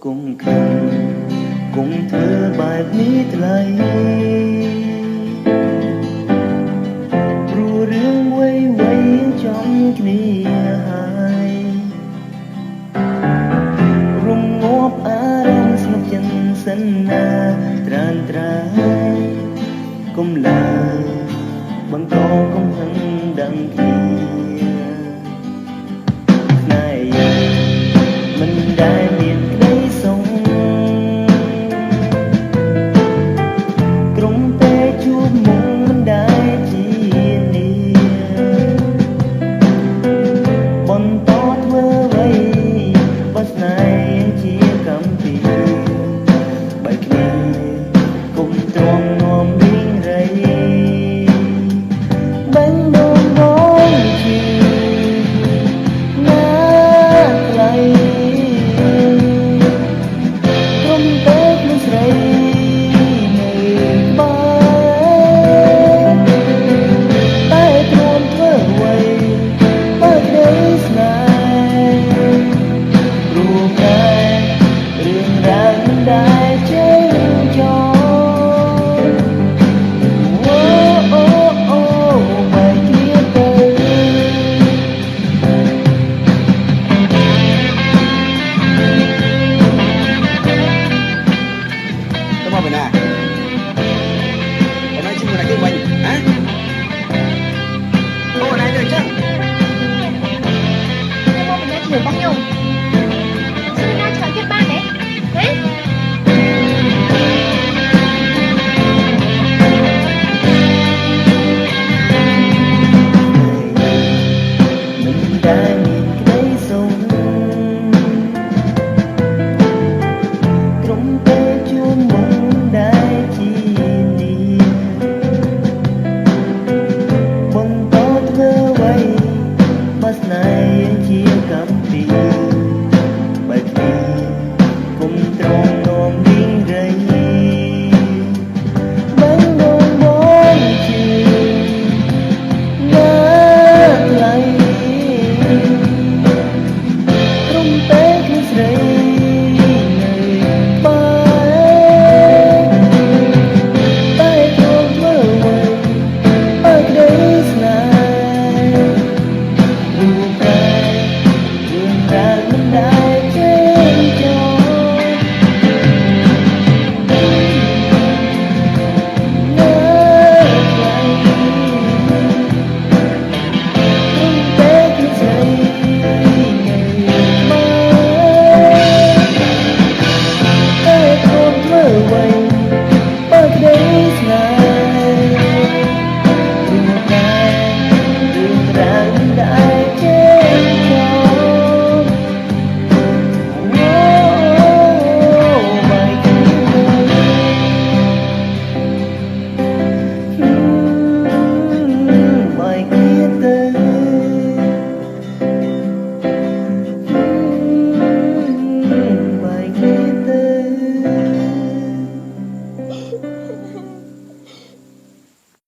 គង់ខឹងគង់ធ្វើបែបនេះថ្លៃព្រោះរឿងវ័យចំគ្នាហើយរំងាប់អារម្មណ៍ស្មុគចិនសិនណាត្រានត្រាយកុំឡើយបន្តកុំហឹងដឹងគ្នាថ្ងៃមិនដែលមានក្តីសុខក្រុមពេលជួបមុំមិនដែលជានេះបន្តធ្វើអ្វីបើស្នេហ៍ជាកម្ម